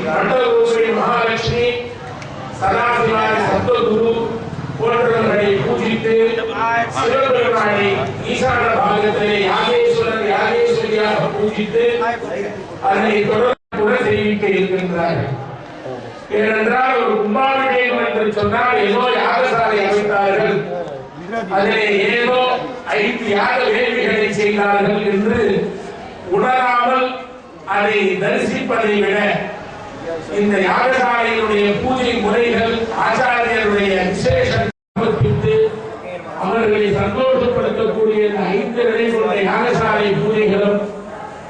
மண்டலோஸ்வரி மகாலட்சுமி சதாசிவாய் சத்வகுரு போன்றவர்களை பூஜித்து சிவபெருமானை ஈசான பாகத்திலே யாகேஸ்வரியாக பூஜித்து அதனை தொடர்ந்து தெரிவிக்க இருக்கின்றார்கள். ஏனென்றால் ஒரு கும்பாபிஷேகம் என்று சொன்னால் ஏதோ யாகசாலை அமைத்தார்கள், அதிலே ஏதோ 5 யாக வேள்விகளை செய்தார்கள் என்று உணராமல் அதை தரிசிப்பதை விட இந்த யாகசாலையினுடைய பூஜை முறைகள் ஆச்சாரியருடைய விசேஷம் சமர்ப்பித்து அவர்களை சந்தோஷப்படுத்தக்கூடிய இந்த 5 நிலைகளுடைய யாகசாலை பூஜைகளும்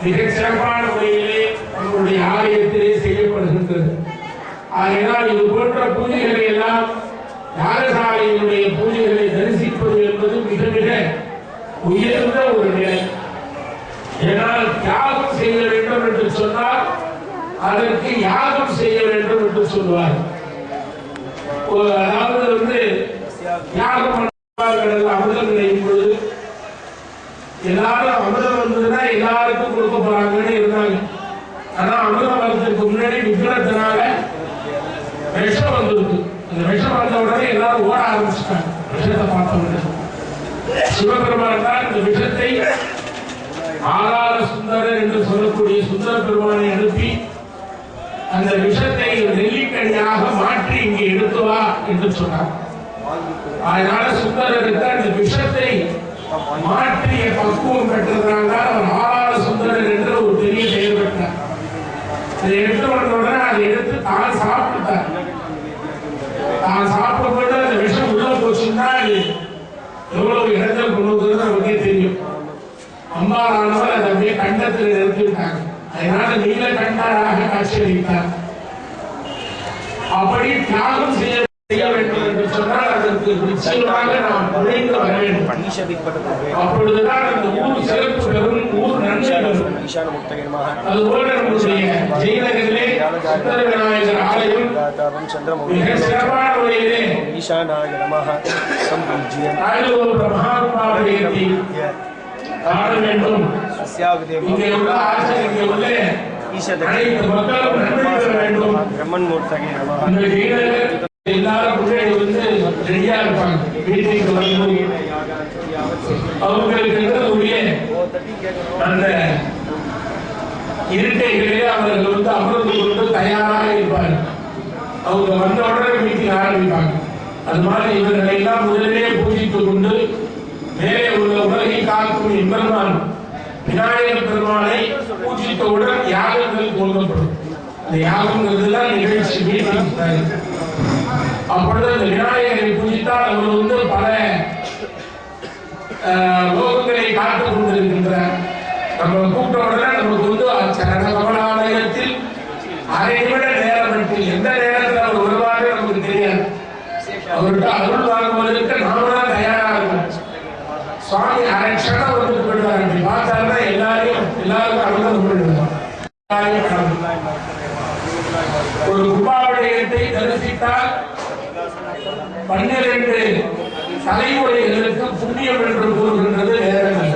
மிக சிறப்பான முறையிலே நம்முடைய ஆலயத்திலே செய்யப்படுகின்றது. ஆகையால் இது போன்ற பூஜைகளை எல்லாம் யாகசாலையினுடைய பூஜைகளை தரிசிப்பது என்பது மிக மிக உயர்ந்த ஒரு நிலை. ஏனால் தியாகம் செய்ய வேண்டும் என்று சொன்னால் அதற்கு யாகம் செய்ய வேண்டும் என்று சொல்வார். அதாவது தியாகம் அமிர்தம் நிலையும் பொழுது எல்லாரும் அமிர்தம் வந்ததுன்னா எல்லாருக்கும் கொடுக்க போறாங்கன்னு இருந்தாங்க. ஆனா அமிர்தம் வரதுக்கு முன்னாடி விக்கிரத்தினால விஷம் வந்துருக்கு. அந்த விஷம் வந்த உடனே எல்லாரும் ஓட ஆரம்பிச்சுட்டாங்க. விஷத்தை பார்த்த உடனே சிவபெருமான் தான் இந்த விஷத்தை ஆகார சுந்தரர் என்று சொல்லக்கூடிய சுந்தர பெருமானை அனுப்பி அந்த விஷத்தை நெல்லிக்கனியாக மாற்றி இங்கே எடுத்து வா என்று சொன்னார். அதனால சுந்தரருக்கு அந்த விஷத்தை மாற்றிய பக்குவம் பெற்றதுனால அவர் ஆகார சுந்தரர் என்று ஒரு பெரிய பெயர் பெற்றார். அதை எடுத்து வந்தவுடனே அதை எடுத்து தான் சாப்பிட்டார். தான் சாப்பிடும்போது அந்த விஷம் உள்ள போச்சுன்னா அது எவ்வளவு இடத்தில் கொண்டு வந்தது நமக்கே தெரியும். அம்பாரானவர் அதை அப்படியே கண்டத்தில் நிறுத்திவிட்டாங்க. அதனால நீல கண்டாராக காட்சியளித்தார். அப்படி தியாகம் செய்ய வேண்டும் என்று சொன்னால் அதற்கு நிச்சயமாக நாம் நுழைந்து வர வேண்டும். அப்பொழுதுதான் அந்த ஊர் சிறப்பு பெறும், ஊர் நன்மை பெறும். அதுபோல நம்முடைய ஜெயநகரிலே சுந்தர விநாயகர் ஆலயம் மிக சிறப்பான முறையிலே மகாத்மாவை காண வேண்டும். இங்கே உள்ள ஆசிரியர் உள்ள அனைத்து மக்களும் நன்மை பெற வேண்டும். அந்த ஜெயநகர் எல்லாரும் முன்னாடி வந்து ரெடியா இருப்பாங்க. வீட்டுக்கு வந்து அவங்களுக்கு உரிய அந்த இருக்கைகளே அவர்கள் வந்து அமர்ந்து கொண்டு தயாராக இருப்பார்கள். அவங்க வந்த உடனே மீட்டிங் ஆரம்பிப்பாங்க. அது மாதிரி இவர்களை எல்லாம் முதலிலே பூஜித்துக் கொண்டு மேலே உள்ள உலகை காக்கும் எம்பெருமான் விநாயகர் பெருமானை பூஜித்தவுடன் யாகங்கள் துவங்கப்படும். இந்த யாகங்கிறதுதான் நிகழ்ச்சி மீட்டிங். அப்பொழுது இந்த விநாயகரை பூஜித்தால் அவர் வந்து பல லோகங்களை காத்துக் கொண்டிருக்கின்றார். நம்ம கூப்பிட்ட உடனே நமக்கு வந்து சரண கமலாலயத்தில் அரை நிமிட நேரத்தில் எந்த நேரத்தில் அவர் வருவாரே நமக்கு தெரியாது. அவர்கிட்ட அருள் வாங்குவதற்கு நாம தான் தயாரா இருக்கும். சுவாமி அரை க்ஷணம் வந்து போயிடுவார். அப்படி பார்த்தாருன்னா எல்லாருக்கும் அனுமதி போயிடுவார். ஒரு கும்பாபிஷேகத்தை தரிசித்தால் 12 தலைமுறைகளுக்கு புண்ணியம் என்று கூறுகின்றது நேரங்கள்.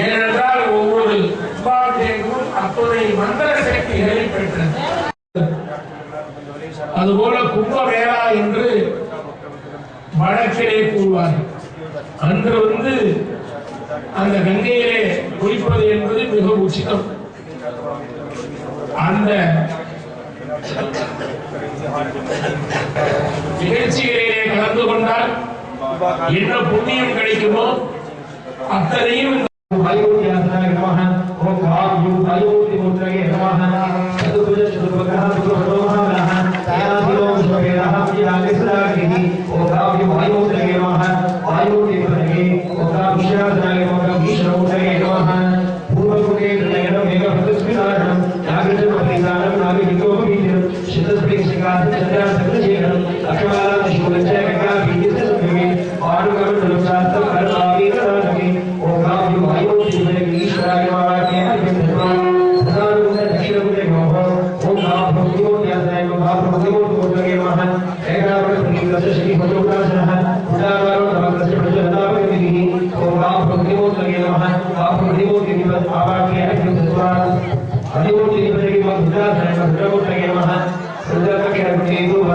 ஏனென்றால் ஒவ்வொரு கும்பாபிஷேகமும் அத்துணை மந்திர சக்திகளை பெற்றது. அதுபோல கும்பமேளா என்று வழக்கிலே கூறுவார்கள். அன்று வந்து அந்த கங்கையிலே குளிப்பது என்பது மிக உச்சிதம். அந்த நிகழ்ச்சிகளிலே கலந்து கொண்டால் என்ன புண்ணியம் கிடைக்குமோ அத்தனையும் Adiós, Okay,